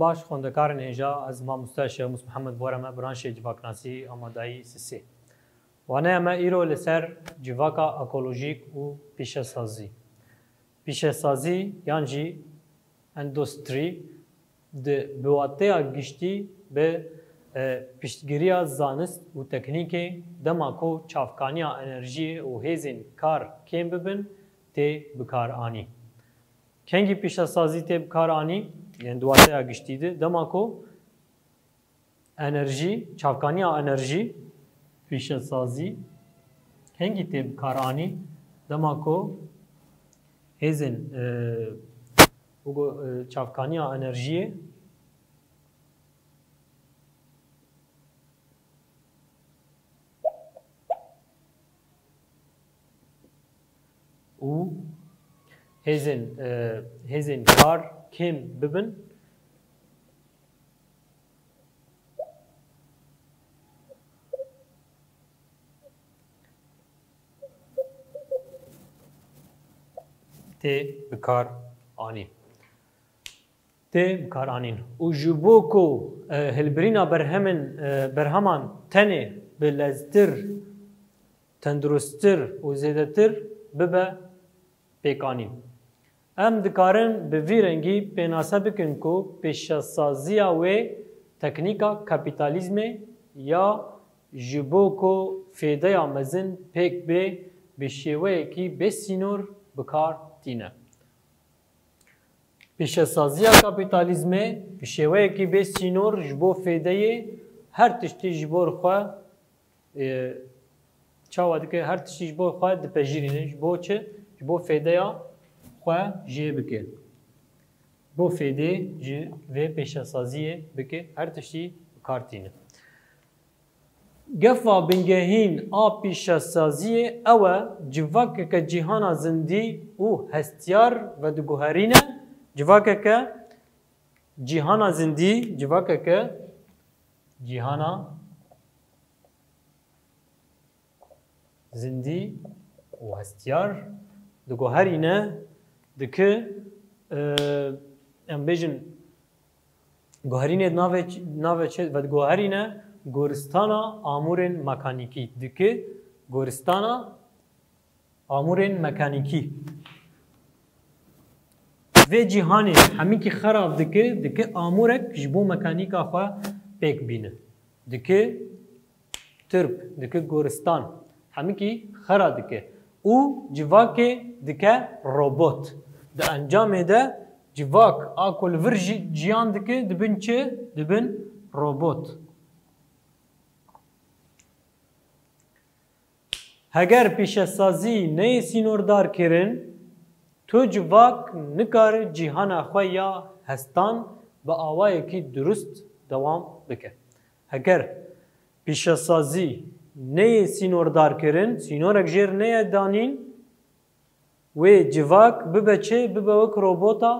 باش خوندکارن اینجا از ما مستشار محمد بورما برانش جواکناسی آمادایی سیسی. وانه ما ایرو لسر جواکا اکولوژیک و پیشه‌سازی. پیشه‌سازی یعنی اندوستری de بواتیا گشتی به پشتگیری زانست و تکنیکی دماکو چافکانی انرژی و هزین کار کم ببن تی بکار آنی. کنگی پیشه‌سازی تی بکار آنی یعنی دواتیا گشتی ده دماکو انرژی چافکانی انرژی پیشه‌سازی کنگی تی بکار آنی دماکو هزین بگو چافکانی انرژی و هزین کار کم ببن تی بکار آنی تی بکار آنین و جبو کو هلبرینا برهمان تنه بلزتر تندرستر و زیدتر ببه پیکانی. ام دکارن به ویرنگی پیناسه بکن کو پیشه‌سازی و تکنیکا کپیتالیزم یا جبو کو فیده مزن پیک به شیوه کی بسینور بکار تینه. پیشه‌سازی کپیتالیزم به شیوه کی بسینور جبو فیده هر تشتی جبور خوا چاواد که هر تشتی جبور خوا دپجیرینه جبو چه جبو فیده خوا جه بکه بو فیده جه و پیشه‌سازی بکه هر تشتی کارتینه. گفا بنگهین آ پیشه‌سازی اوه جواک که جهان زندی او هستیار و دگوهرینه جواک که جهان زندی جواک که جهان زندی و هستیار دگوهرینه دکه ام بیجن گوهرینه ناوه چه و دگوهرینه گورستانا آمورن مکانیکی دکه گورستانا آمورن مکانیکی و جهانی همی که خراب دکه آمورک جبو مکانیکا خواه پیک بینه دکه ترک دکه گورستان همی که خراب دکه او جواک دکه روبوت ده انجام ده جواک آکل ورژ جیان دکه دبن چه؟ دبن روبوت. اگر پیشه‌سازی نه سینوردار کرن تو جواک نکار جهان خواه یا هستان با آوایی که درست دوام بکه. اگر پیشه‌سازی نه سینوردار کرن سینورک جیر نه دانین و جواک ببچه ببوک روبوتا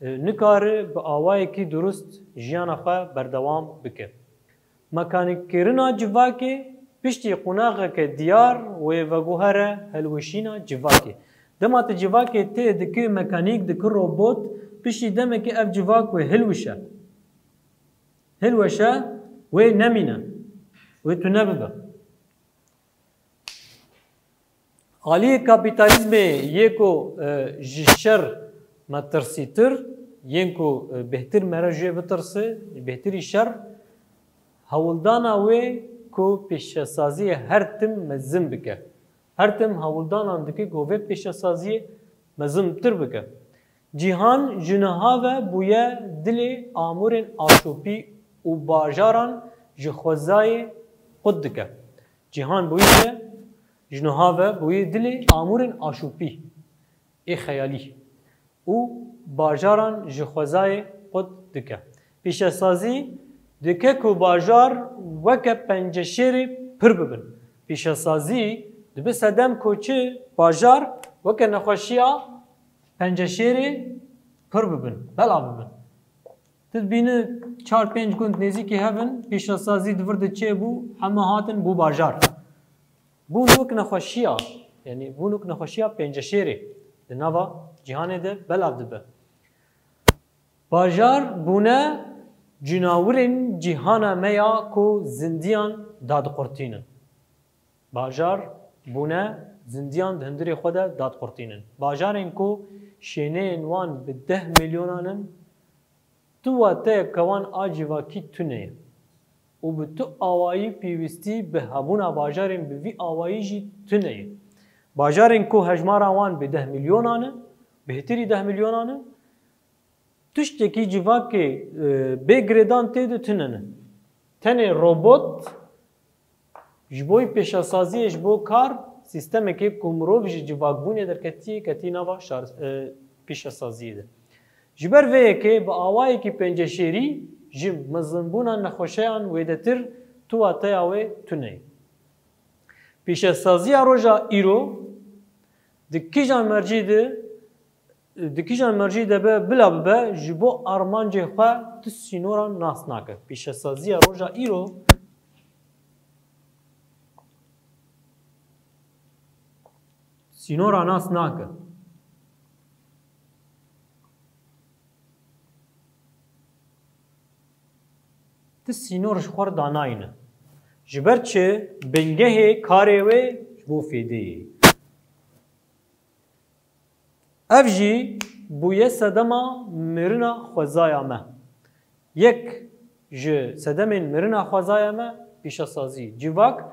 نکار با آوایی که درست جهان خواه بردوام بکه. مکانیک کرنا جواکی پشتی قناغه که دیار و وگوهره هلوشینا جواکی. دمات جواکی تی دکی مکانیک دکی روبوت پشتی دمه که اف جواک و هلوشه و نمینه و تو نببه. آلی کپیتالیزم یکو جشر مترسیتر یکو بهتر مراجعه بترسه بهتری شر هولدانا و کو پیشه‌سازی هر تم مزم بکه هر تم هولدان اندکی گوه پیشه‌سازی مزم تر بکه جهان جنها و بویه دل آمورن آشوپی و باجاران جخوزای خود دکه جهان بویه جنها و بویه دل آمورن آشوپی ای خیالی و باجاران جخوزای خود دکه پیشه‌سازی دکه کو باجار وکه پنجشیری پر ببن. پیشه‌سازی دبی سدم کوچه باجار وکه نخوشیا پنجشیری پر ببن. بلا ببن. تدبینه 4-5 گوند نزیکی هفن پیشه‌سازی دورده چه بو همه هاتن بو باجار. بو نوک نخوشیا یعنی بو نوک نخوشیا پنجشیری. دنوا جهان ده بلا دبه. Bajar bune cinawirin cihana meya ku zindiyan dadqurtînin. Bajar bune zindiyan hindirê xwe de dadqurtînin. Bajarên ku şêneyên wan bi 10 milyonanin tu wateyek wan a civakî tune ye. û bi tu awayî pîwîstî bi hebûna bajarên bi vî awayî jî tune ye. Bajarên ku hejmara wan bi 10 milyonan in, bêhtirî 10 milyonan in, tiştekî civakê bêgirêdan tê de tune ne. Tenê robot ji bo pêşasaziyê ji bo kar sîstemekê ku mirov ji civakbûnê derketiyê ketî nava pêşasaziyê de. Ji ber vê yekê bi awayekî penceşêrî ji mezinbûna nexweşeyan wêdetir tu wateya wê tune ye. Pêşasaziya roja îro di kîjan mercî de be bila bibe ji bo armancê xwe tu sînoran nas nake. Pêşasaziya roja îro sînora nas nake. Ti sînor ji xwe danayîne. Ji ber çi bingehê karê wê ji bo fêdeyê. Ev jî bûye sedema mirina xwezaya me. Yek ji sedemên mirina xwezaya me pêşasazî. Civak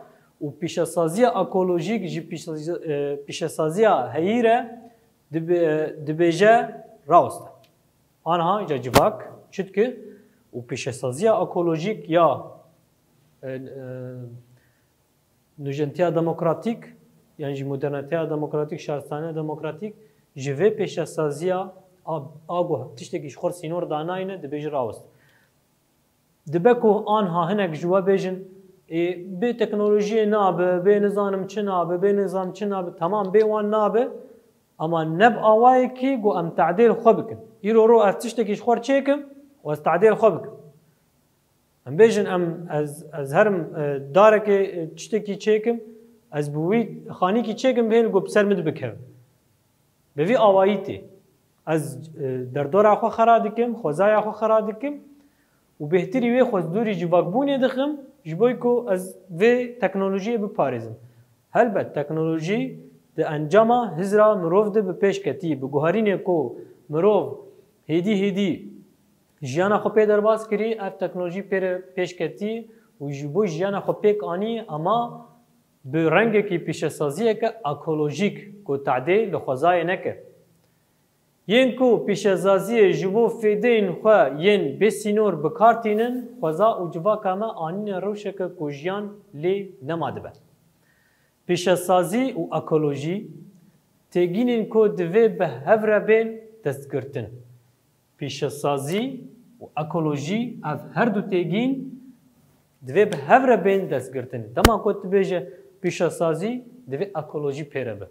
û pêşasaziya ekolojîk ji pêşasaziya heyî re dibêje raweste. Aniha ja civak çi dike û pêşasaziya ekolojîk ya nûjentiya demokratîk yani ji modernîteya demokratîk, şaristaniya demokratîk ji vê pêşasaziya ago tiştekî ji xwe sînor danayîne dibêje rawest. Dibe ku aniha hinek ji we bêjin bê teknolojiyê nabe, bê nizanim çi nabe, bê nizam çi nabe, tamam bê wan nabe ama neb awayekî got em tehdêl xwe bikin. Îro ro ez tiştekî ji xwe çêkim û ez tehdêl xwe bikim. Em bêjin ez herim darekê tiştekî çêkim, ez bi wî xanîkî çêkim bêhêl got bi ser min dibikevim. Bi vî awayî tê. Ez derdora xwe xera dikim, xwezaya xwe xera dikim û bêhtirî wê xwezdûrî civakbûnê dixim ji bo ku ez vê teknolojiyê biparêzim. Helbet teknolojî di encama hizra mirov de bi pêş ketî. Bi guherînê ku mirov hêdî jiyana xwe pê derbas kirî, ev teknolojî pêş ketî û ji bo jiyana xwe pêk anî ama bi rengekî pêşasaziyeke ekolojîk ku tehdê li xwezayê neke. Yên ku pêşasaziyê ji bo fêdeyên xwe yên bêsînor bikartînin, xweza û civaka me anîne rewşeke ku jiyan lê nema dibe. Pêşasazî û ekolojî têgînên ku divê bi hev re bên destgirtin. Pêşasazî û ekolojî ev her du têgîn divê bi hev re bên destgirtin. Dema ku dibêje pêşasazî divê ekolojî pê re be.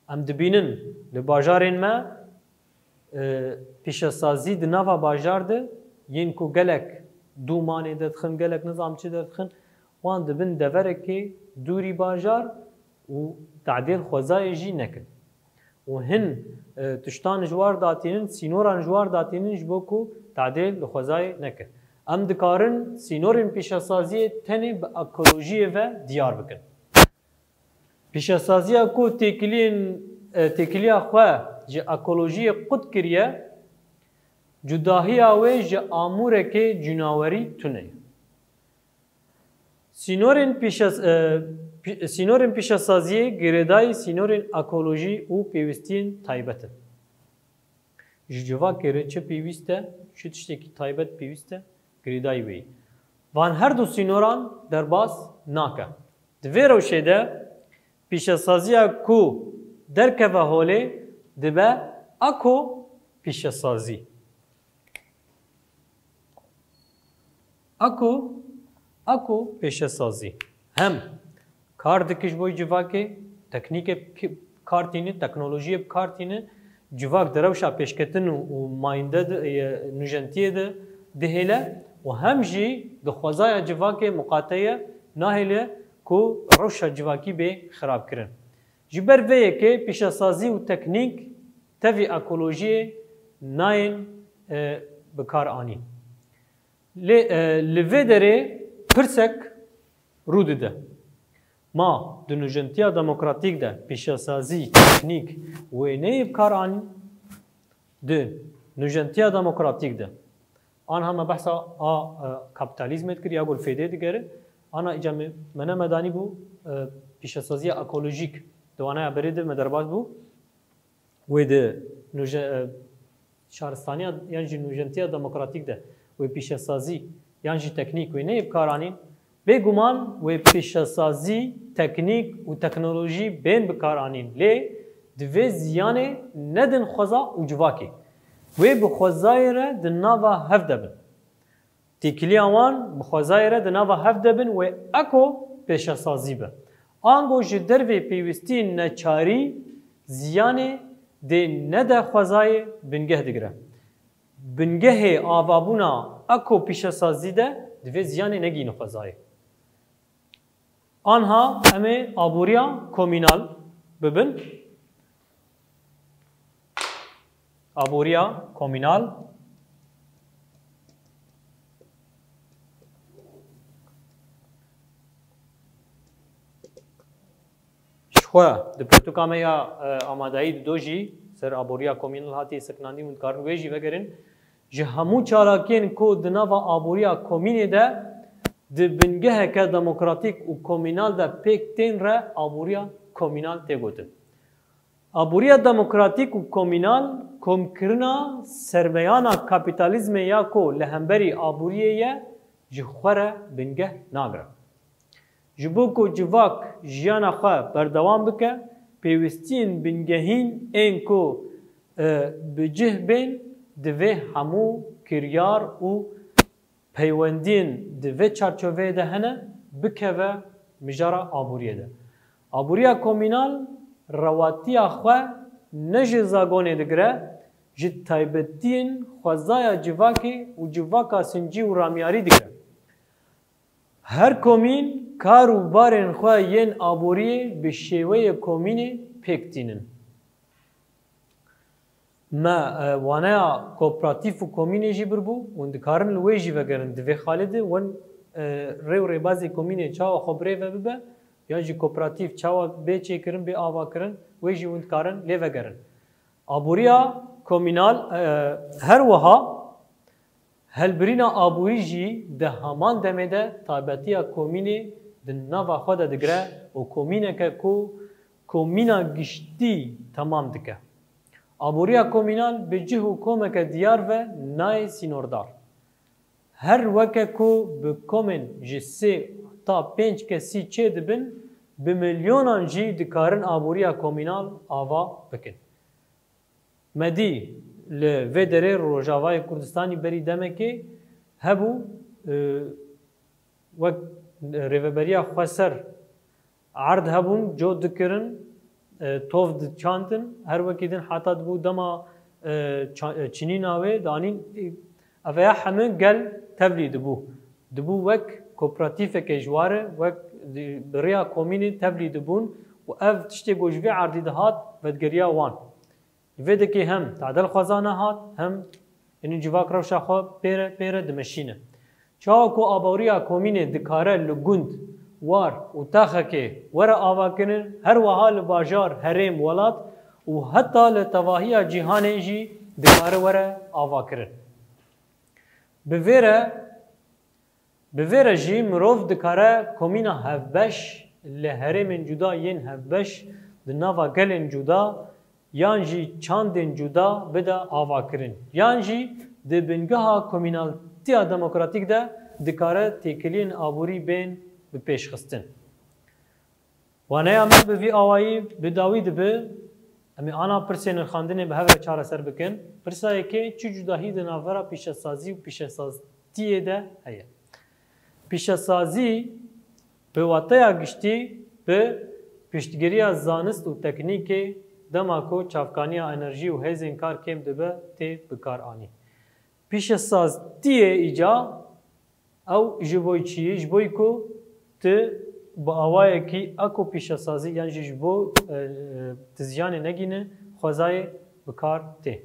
Em dibînin li bajarên me pêşasazî di nava bajar de yên ku gelek dûmanê de dixin, gelek nizamçî de dixin, wan dibin deverekê dûrî bajar û tehdêl xwezayê jî nekin. û hin tiştan ji war datînin, sînoran ji war datînin ji bo ku tehdêl li xwezayê nekin. Em dikarin sînorên pêşasaziyê tenê bi ekolojiyê ve diyar bikin. Pêşasaziya ku têkiliya xwe ji ekolojiyê qut kiriye, cudahiya wê ji amûrekê cûnawerî tune ye. Sînorên pêşasaziyê girêdayî sînorên ekolojî û pêwîstiyên taybet in. Ji civakê re çi pêwîst e, çi tiştekî taybet pêwîst e, girêdayî wê. Van her du sînoran derbas nake. Di vê rewşê de pêşasaziya ku derkeve holê dibe eko pêşasazî. Eko pêşasazî. Hem kar dikiş boy civakê, teknîkê kartîne, teknolojiyê kartîne, civak di rewşa pêşketin û mayînde nûjentiyê de dihêle û hem jî di xwezaya civakê muqateye nahêle ku rewşa civakî bê xirabkirin. Ji ber vê yekê pêşasazî û teknîk tevî ekolojiyê nayên bikar anîn. Li vê derê pirsek rû dide. Ma di nûjentiya demokratîk de pêşesazî teknîk wêneyê bikar anîn di nûjentiya demokratîk de an heme behsa a kapitalizmê dikir ya gul fêdê digere ana îca me ne medanî bû pêşesaziya ekolojîk di wanaya berê de me derbas bû wê di şaristaniya yan jî nûjentiya demokratîk de wê pêşesazî yan jî teknîk wêneyê bikar anîn bêguman wê pêşesazî teknîk û teknolojî bên bikar anîn lê divê ziyanê nedin xweza û civakê wê bi xwezayê re di nava hev de bin. Têkiliya wan bi xwezayê re di nava hev de bin wê eko pêşesazî be. Ango ji dervê pêwîstiyên neçarî ziyanê dê nede xwezayê bingeh digire. Bingehê avabûna eko pêşesazî de divê ziyanê negîne xwezayê. Anha em ê aboriya komînal bibin. Aboriya komînal xwe di pirtûka me ya amadeyî di do jî ser aboriya komînal hatiye seknandî û dikarin wê jî vegerin ji hemû çalakiyên ku di nava aboriya komînê de di bingeheke demokratîk û komînal de pêk tên re aboriya komînal tê gotin. Aboriya demokratîk û komînal komkirina sermeyana kapitalizmê ya ku li hemberî aboriyê ye ji xwe re bingeh nagire. Ji bo ku civak jiyana xwe berdewam bike, pêwîstiyên bingehîn ên ku bi cih bên divê hemû kiryar û peywendiyên di vê çarçoveyê de hene bikeve mijara aboriyê de. Aboriya komînal rewatiya xwe ne ji zagonê digire, ji taybetiyên xwezaya civakê û civaka sincî û ramyarî digire. Her komîn kar û barên xwe yên aboriyê bi şêweyê komînê pêk tînin. Me wanaya kooperatif û komînê jî birbû û dikarin li wê jî vegerin. Di vê xalê de wan rê û rêbazê komînê çawa xwe birêve bibe yan jî kooperatif çawa bê çêkirin bê avakirin wê jî hûn dikarin lê vegerin. Aboriya komînal her wiha helbirîna aborî jî di heman demê de taybetiya komînê di nava xwe de digire û komîneke ku komîna giştî tamam dike. Aboriya komînal bi cih û komeke diyar ve nayê sînordar. Her weke ku bi komên ji 3 ta 5 kesî çê dibin, bi milyonan jî dikarin aboriya komînal ava bikin. Medî li vê derê Rojavayê Kurdistanî berî demekê hebû wek rêveberiya xweser erd hebûn cot dikirin tov diçandin her wekî din heta dibû dema çinîna wê danîn eveya hemû gel tevlî dibû. Dibû wek kooperatifeke ji ware wek bi rêya komînê tevlî dibûn û ev tiştê ku ji vê erdî dihat vedgeriya wan. Vê dikê hem tadil xweza nehat hem hinî civak rewşa xwe pêre dimeşîne. Çawa ku aboriya komînê dikare li gund war û taxekê were avakirin her wiha li bajar herêm welat û heta li tevahiya cîhanê jî dikare were avakirin. Bi vê re jî mirov dikare komîna hevbeş li herêmên cuda yên hevbeş di nava gelên cuda yan jî çandên cuda bide avakirin. Yan jî di bingeha komînaltiya demokratîk de dikare têkiliyên aborî bên bi pêşxistin. Waneya me bi vî awayî bi dawî dibe em ê ana pirsên xandinê bi hev re çareser bikin. Pirsayekê çi cudahî di navbera pêşesazî û pêşesaziyê de heye. Pêşesazî bi wateya giştî bi piştgiriya zanist û teknîkê dema ku çavkaniya enerjî û hêzên kar kêm dibe tê bikar anî. Pêşesaziyê îca ew ji bo çi ye? Ji bo ku tu bi awayekî eko pêşesazî yan ji bo ti ziyanê negîne xwezayê bikar tê.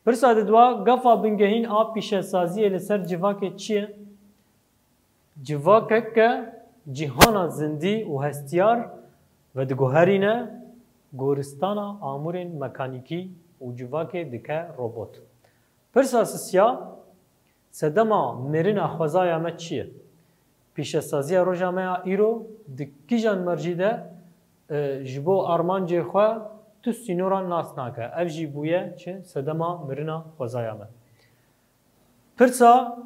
Pirsa didwa gafa bingehîn a pîşesaziyê li ser civakê çi ye? Civakek ke cîhana zindî û hestiyar ve diguherîne goristana amûrên mekanîkî û civakê dike robot. Pirsa sisiya sedema mirina xwezaya me çi ye? Pîşesaziya roja me ya îro di kîjan mercî de ji bo armancê xwe tu sînoran nas nake. Ev jî bûye çi sedema mirina xwezaya me. Pirsa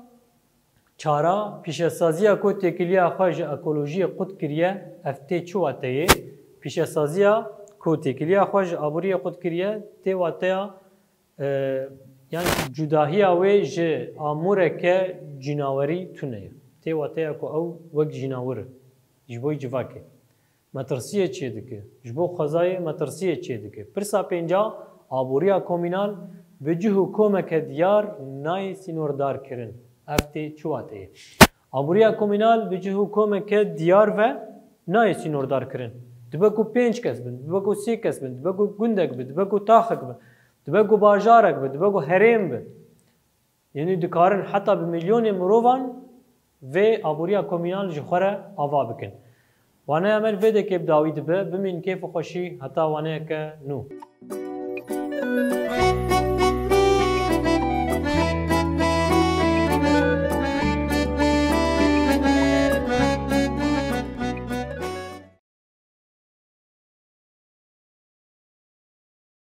çara pîşesaziya ku têkiliya xwe ji ekolojiyê qut kiriye ev tê çi wateyê? Pîşesaziya ku têkiliya xwe ji aboriyê qut kiriye tê wateya yani cudahiya wê ji amûreke cînawerî tune ye. Tê wateya ku ew wek jînawir e ji bo civakê. Metirsiyê çê dike. Ji bo xwezayê metirsiyê çê dike. Pirsa pênca aboriya komînal bi cih û komeke diyar nayê sînordarkirin. Ev tê çi wateyê? Aboriya komînal bi cih û komeke diyar ve nayê sînordarkirin. Dibe ku 5 kes bin, dibe ku 3 kes bin, dibe ku gundek bin, dibe ku taxek bin, dibe ku bajarek bin, dibe ku herêm bin. Yani dikarin heta bi milyonê mirovan vê aboriya komînal ji xwe re ava bikin. Waneya me vê dekê bi dawî dibe, bimîn kêf û xweşî heta waneyeke nû.